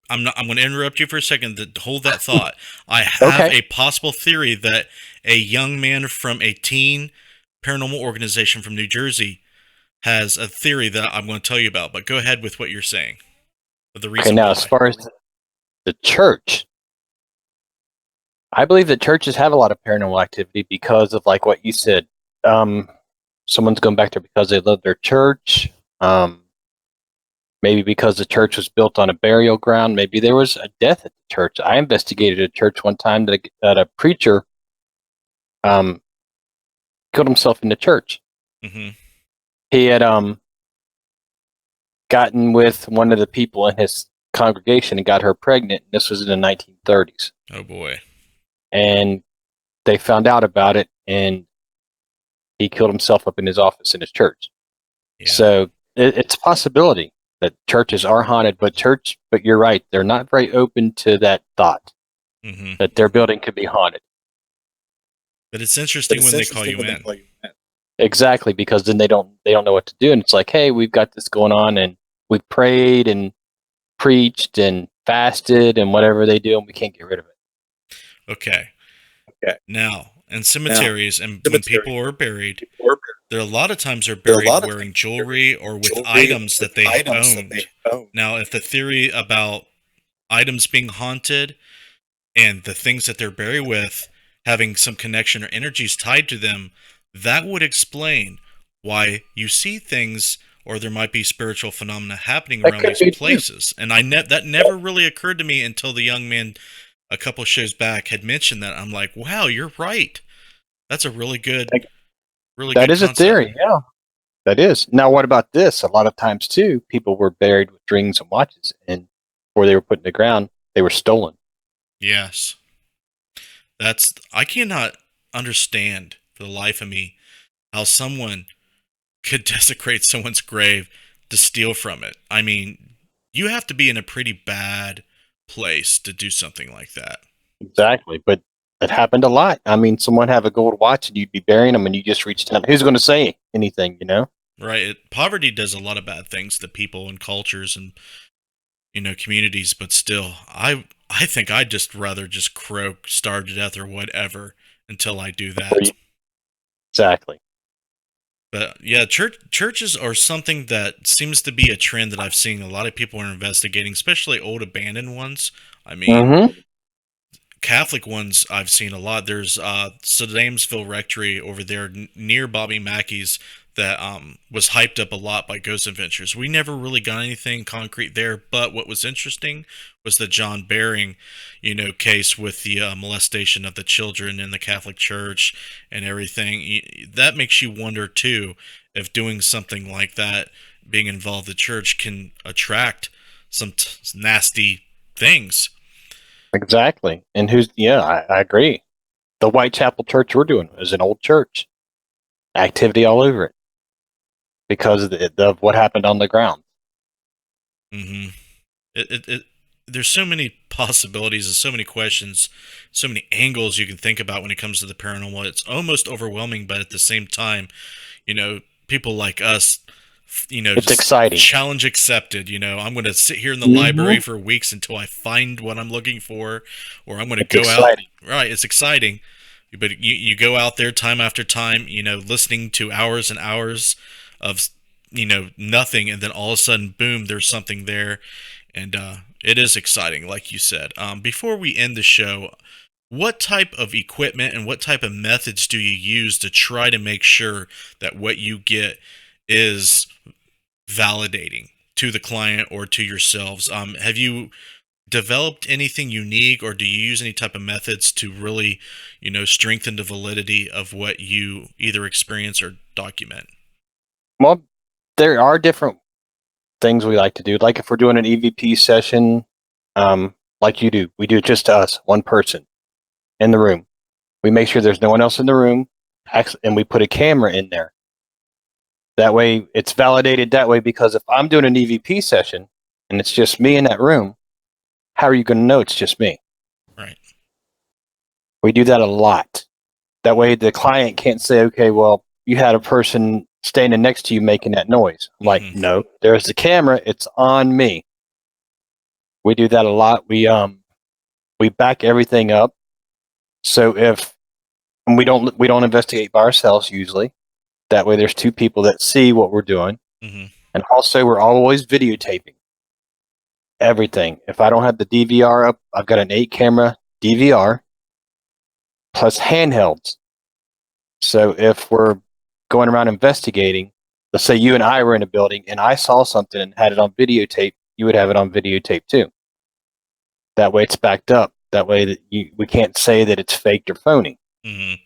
going to interrupt you for a second to hold that thought. I have a possible theory that a young man from a teen paranormal organization from New Jersey has a theory that I'm going to tell you about. But go ahead with what you're saying. The reason now, why. as far as the church, I believe that churches have a lot of paranormal activity because of, like what you said. Someone's going back there because they love their church. Maybe because the church was built on a burial ground. Maybe there was a death at the church. I investigated a church one time that a preacher killed himself in the church. He had gotten with one of the people in his congregation and got her pregnant. This was in the 1930s. Oh, boy. And they found out about it, and he killed himself up in his office in his church. Yeah. So it's a possibility that churches are haunted, but you're right, they're not very open to that thought that their building could be haunted. But it's interesting when they call you in. Exactly, because then they don't know what to do, and it's like, hey, we've got this going on, and we've prayed and preached and fasted and whatever they do, and we can't get rid of it. Okay. Now, in cemeteries, and when people are buried, there are a lot of times they're buried wearing jewelry or with items that they owned. Now, if the theory about items being haunted and the things that they're buried with having some connection or energies tied to them, that would explain why you see things, or there might be spiritual phenomena happening around these places. And that never really occurred to me until the young man a couple shows back had mentioned that. I'm like, wow, you're right. That's a really good that is concept. A theory, yeah. That is. Now, what about this? A lot of times, too, people were buried with rings and watches, and before they were put in the ground, they were stolen. Yes. I cannot understand for the life of me how someone could desecrate someone's grave to steal from it. I mean, you have to be in a pretty bad place to do something like that. Exactly. But it happened a lot. I mean, someone have a gold watch and you'd be burying them and you just reach down. Who's going to say anything, you know? Right? Poverty does a lot of bad things to people and cultures and communities, but still, I think I'd just rather just croak, starve to death, or whatever until I do Or that. exactly. But yeah, churches are something that seems to be a trend that I've seen a lot of people are investigating, especially old abandoned ones. I mean, Mm-hmm. Catholic ones I've seen a lot. There's Sadamsville Rectory over there near Bobby Mackey's that was hyped up a lot by Ghost Adventures. We never really got anything concrete there, but what was interesting was the John Baring, case with the molestation of the children in the Catholic Church and everything. That makes you wonder too if doing something like that, being involved in the church, can attract some nasty things. Exactly. And I agree. The Whitechapel Church we're doing is an old church. Activity all over it because of what happened on the ground. Mm-hmm. It there's so many possibilities and so many questions, so many angles you can think about when it comes to the paranormal. It's almost overwhelming, but at the same time, people like us, It's just exciting. challenge accepted. I'm going to sit here in the library Mm-hmm. for weeks until I find what I'm looking for, or I'm going to It's go out. exciting. Right, it's exciting, but you go out there time after time, listening to hours and hours of nothing, and then all of a sudden, boom, there's something there, and it is exciting, like you said. Before we end the show, what type of equipment and what type of methods do you use to try to make sure that what you get is validating to the client or to yourselves? Have you developed anything unique, or do you use any type of methods to really, strengthen the validity of what you either experience or document? Well, there are different things we like to do. Like if we're doing an EVP session, like you do, we do it just to us, one person in the room. We make sure there's no one else in the room, and we put a camera in there. That way, it's validated that way because if I'm doing an EVP session and it's just me in that room, how are you going to know it's just me? Right. We do that a lot. That way, the client can't say, okay, well, you had a person standing next to you making that noise. I'm like, Mm-hmm. no, there's the camera. It's on me. We do that a lot. We back everything up. So if we don't investigate by ourselves usually. That way, there's two people that see what we're doing, Mm-hmm. and also we're always videotaping everything. If I don't have the DVR up, I've got an 8 camera DVR plus handhelds. So if we're going around investigating, let's say you and I were in a building and I saw something and had it on videotape, you would have it on videotape too. That way it's backed up. That way that we can't say that it's faked or phony. Mm-hmm.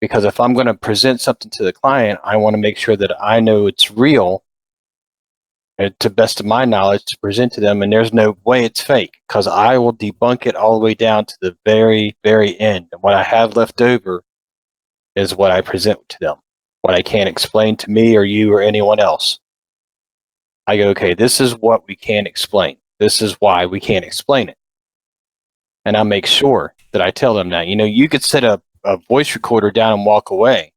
Because if I'm going to present something to the client, I want to make sure that I know it's real to best of my knowledge to present to them, and there's no way it's fake because I will debunk it all the way down to the very, very end. And what I have left over is what I present to them. What I can't explain to me or you or anyone else. I go, okay, this is what we can't explain. This is why we can't explain it. And I make sure that I tell them that. You could set a voice recorder down and walk away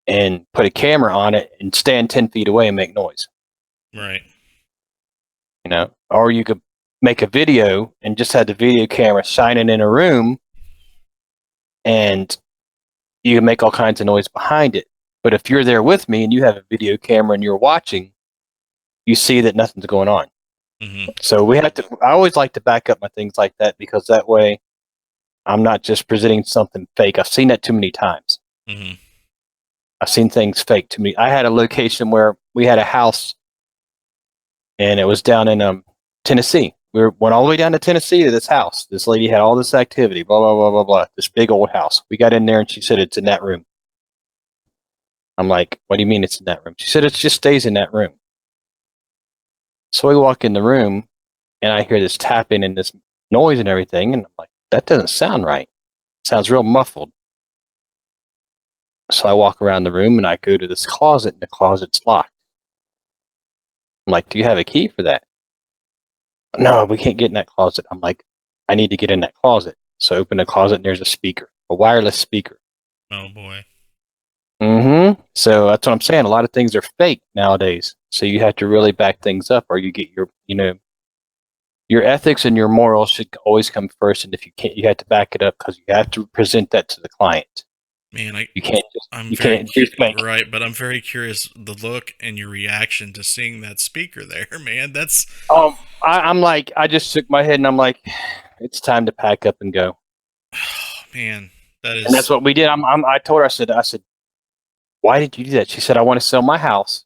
and put a camera on it and stand 10 feet away and make noise. Right. Or you could make a video and just have the video camera shining in a room and you can make all kinds of noise behind it. But if you're there with me and you have a video camera and you're watching, you see that nothing's going on. Mm-hmm. So I always like to back up my things like that because that way I'm not just presenting something fake. I've seen that too many times. Mm-hmm. I've seen things fake to me. I had a location where we had a house and it was down in Tennessee. Went all the way down to Tennessee to this house. This lady had all this activity, blah, blah, blah, blah, blah. This big old house. We got in there and she said, it's in that room. I'm like, what do you mean it's in that room? She said, it just stays in that room. So we walk in the room and I hear this tapping and this noise and everything. And I'm like, that doesn't sound right. It sounds real muffled. So I walk around the room and I go to this closet and the closet's locked. I'm like, do you have a key for that? No, we can't get in that closet. I'm like, I need to get in that closet. So I open the closet and there's a speaker, a wireless speaker. Oh boy. So that's what I'm saying. A lot of things are fake nowadays. So you have to really back things up, or you get your ethics and your morals should always come first. And if you can't, you have to back it up because you have to present that to the client. Man, You can't just I'm you very can't do fake. right, but I'm very curious the look and your reaction to seeing that speaker there, man. That's I'm like, I just shook my head and I'm like, it's time to pack up and go. man, that And that's is what we did. I told her, I said, why did you do that? She said, I want to sell my house.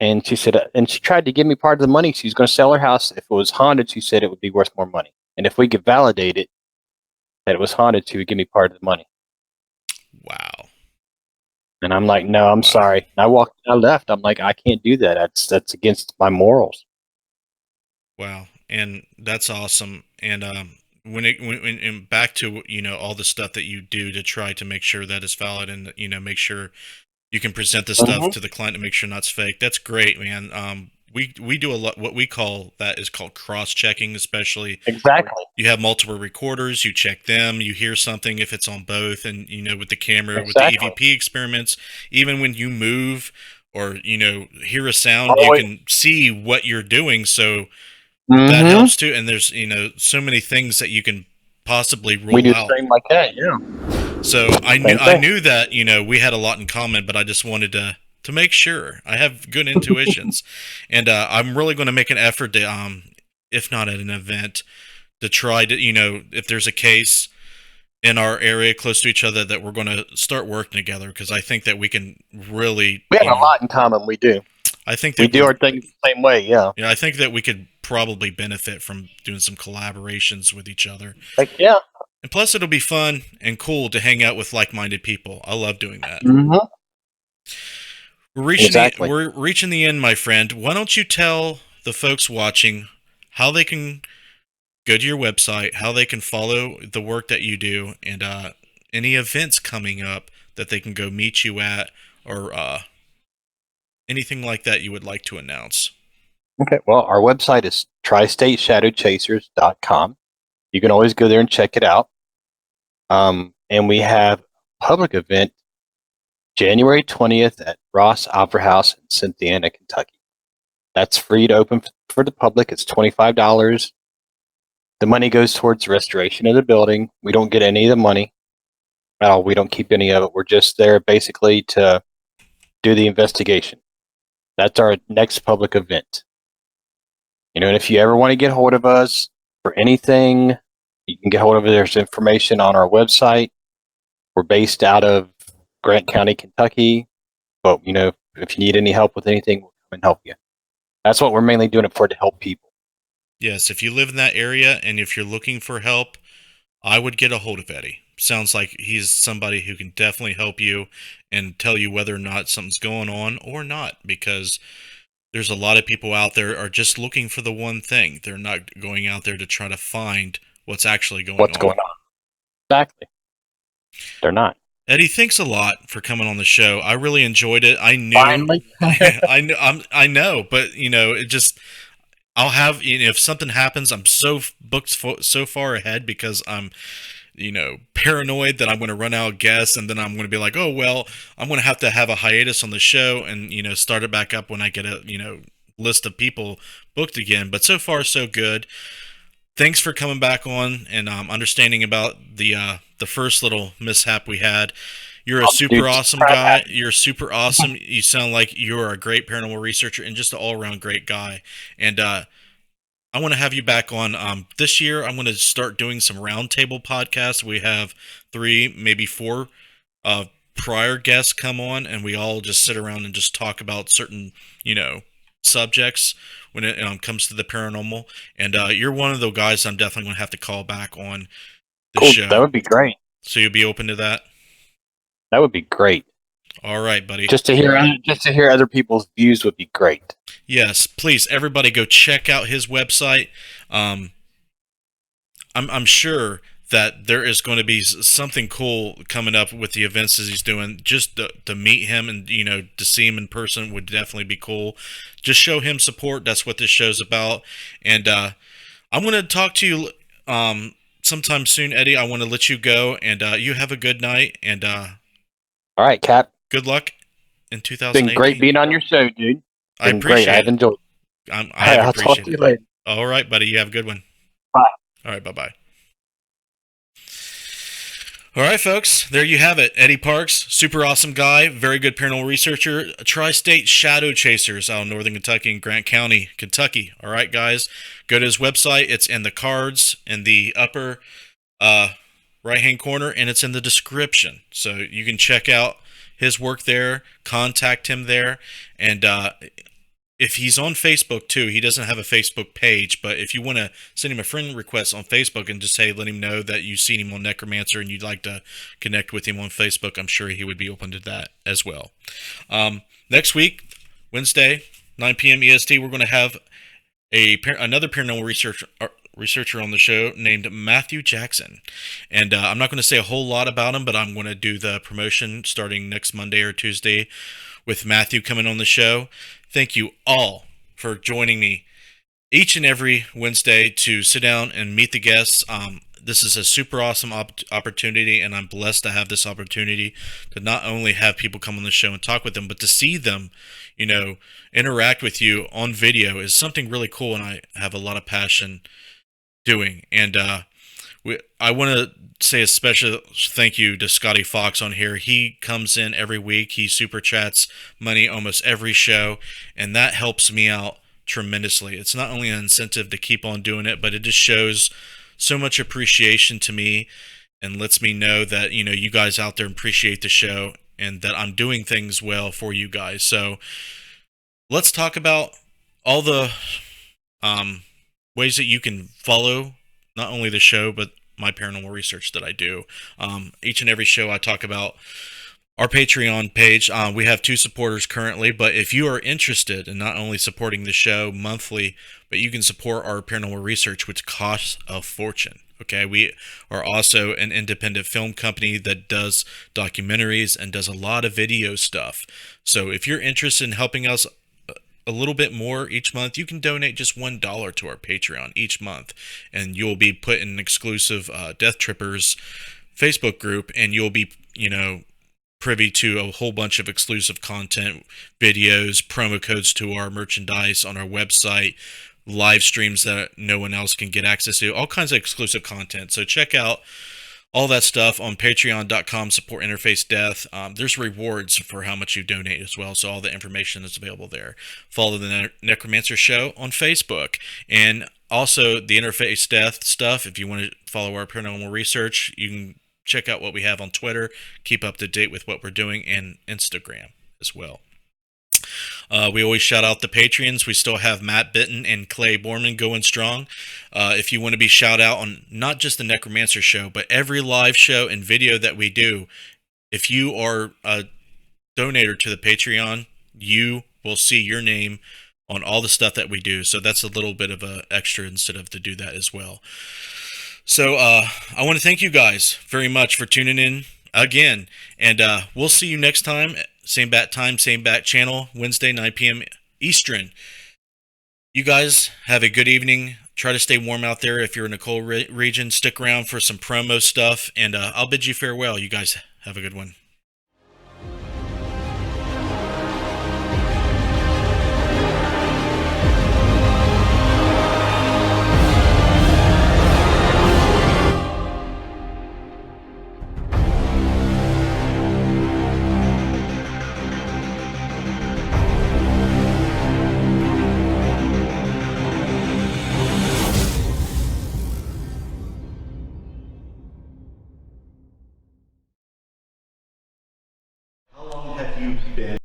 And she said, and she tried to give me part of the money. She's going to sell her house. If it was haunted, she said it would be worth more money. And if we could validate it that it was haunted, she would give me part of the money. wow. And I'm like, no, I'm sorry. And I left. I'm like, I can't do that. That's against my morals. Wow. And that's awesome. And when and back to all the stuff that you do to try to make sure that it's valid and make sure you can present the stuff to the client to make sure not it's fake. That's great, man. We do a lot. What we call that is called cross checking, especially Exactly. you have multiple recorders, you check them, you hear something if it's on both, and with the camera, with the Exactly. EVP experiments, even when you move or hear a sound, you Oh, can see what you're doing, so that mm-hmm. helps too. And there's so many things that you can possibly We rule do the out. same like that. Yeah. So I Same thing. knew that we had a lot in common, but I just wanted to make sure I have good intuitions, and I'm really going to make an effort to if not at an event, to try to if there's a case in our area close to each other that we're going to start working together, because I think that we can really We have a lot in common. We do. I think We that do our things the same way. Yeah. I think that we could probably benefit from doing some collaborations with each other. Like, yeah. And plus, it'll be fun and cool to hang out with like-minded people. I love doing that. Mm-hmm. Exactly. We're reaching the end, my friend. Why don't you tell the folks watching how they can go to your website, how they can follow the work that you do, and any events coming up that they can go meet you at, or anything like that you would like to announce. Okay. Well, our website is tristateshadowchasers.com. You can always go there and check it out. And we have a public event January 20th at Ross Opera House in Cynthiana, Kentucky. That's free to open for the public. It's $25. The money goes towards restoration of the building. We don't get any of the money at all. We don't keep any of it. We're just there basically to do the investigation. That's our next public event. And if you ever want to get hold of us for anything, you can get hold of it. There's information on our website. We're based out of Grant County, Kentucky. But, if you need any help with anything, we'll come and help you. That's what we're mainly doing it for, to help people. Yes, if you live in that area and if you're looking for help, I would get a hold of Eddy. Sounds like he's somebody who can definitely help you and tell you whether or not something's going on or not, because there's a lot of people out there are just looking for the one thing. They're not going out there to try to find what's actually going on. What's going on? Exactly. They're not. Eddy, thanks a lot for coming on the show. I really enjoyed it. I knew, Finally. I know, but it just, I'll have, if something happens, I'm so booked so far ahead because I'm, paranoid that I'm going to run out of guests, and then I'm going to be like, oh well, I'm going to have a hiatus on the show and start it back up when I get a list of people booked again. But so far so good. Thanks for coming back on and understanding about the first little mishap we had. You're a super awesome guy. You're super awesome. You sound like you're a great paranormal researcher and just an all-around great guy. And I want to have you back on this year. I'm going to start doing some roundtable podcasts. We have 3, maybe 4 prior guests come on, and we all just sit around and just talk about certain, subjects when it comes to the paranormal. And you're one of the guys I'm definitely going to have to call back on the show. That would be great. So you'll be open to that? That would be great. All right, buddy. Just to hear other people's views would be great. Yes, please, everybody, go check out his website. I'm sure that there is going to be something cool coming up with the events that he's doing. Just to meet him and to see him in person would definitely be cool. Just show him support. That's what this show's about. And I'm going to talk to you sometime soon, Eddie. I want to let you go, and you have a good night. And All right, Cap. good luck in It's 2018. been great being on your show, dude. I Been great. appreciate I've it. enjoyed it. I All have right, I'll talk to appreciated you it. later. All right, buddy. You have a good one. Bye. All right, bye-bye. All right, folks, there you have it. Eddy Parks, super awesome guy, very good paranormal researcher, Tri-State Shadow Chasers out in Northern Kentucky and Grant County, Kentucky. All right, guys, go to his website. It's in the cards in the upper right-hand corner, and it's in the description. So you can check out his work there, contact him there, and if he's on Facebook too, he doesn't have a Facebook page, but if you want to send him a friend request on Facebook and just let him know that you've seen him on Necromancer and you'd like to connect with him on Facebook, I'm sure he would be open to that as well. Next week, Wednesday, 9 p.m. EST, we're going to have another paranormal researcher on the show named Matthew Jackson. And I'm not going to say a whole lot about him, but I'm going to do the promotion starting next Monday or Tuesday with Matthew coming on the show. Thank you all for joining me each and every Wednesday to sit down and meet the guests. This is a super awesome opportunity, and I'm blessed to have this opportunity to not only have people come on the show and talk with them, but to see them, interact with you on video is something really cool, and I have a lot of passion doing. And I want to say a special thank you to Scotty Fox on here. He comes in every week. He super chats money almost every show, and that helps me out tremendously. It's not only an incentive to keep on doing it, but it just shows so much appreciation to me and lets me know that, you guys out there appreciate the show and that I'm doing things well for you guys. So let's talk about all the ways that you can follow not only the show, but my paranormal research that I do. Each and every show I talk about our Patreon page. We have 2 supporters currently, but if you are interested in not only supporting the show monthly, but you can support our paranormal research, which costs a fortune. Okay, we are also an independent film company that does documentaries and does a lot of video stuff. So if you're interested in helping us a little bit more each month, you can donate just $1 to our Patreon each month, and you'll be put in an exclusive Death Trippers Facebook group, and you'll be, privy to a whole bunch of exclusive content, videos, promo codes to our merchandise on our website, live streams that no one else can get access to, all kinds of exclusive content. So check out all that stuff on patreon.com, support Interface Death. There's rewards for how much you donate as well, so all the information is available there. Follow the Necromancer Show on Facebook. And also the Interface Death stuff. If you want to follow our paranormal research, you can check out what we have on Twitter, keep up to date with what we're doing, and Instagram as well. We always shout out the Patreons. We still have Matt Bitton and Clay Borman going strong. If you want to be shout out on not just the Necromancer Show, but every live show and video that we do, if you are a donator to the Patreon, you will see your name on all the stuff that we do. So that's a little bit of a extra incentive to do that as well. So I want to thank you guys very much for tuning in again, and we'll see you next time. Same bat time, same bat channel, Wednesday, 9 p.m. Eastern. You guys have a good evening. Try to stay warm out there. If you're in a cold region, stick around for some promo stuff, and I'll bid you farewell. You guys have a good one.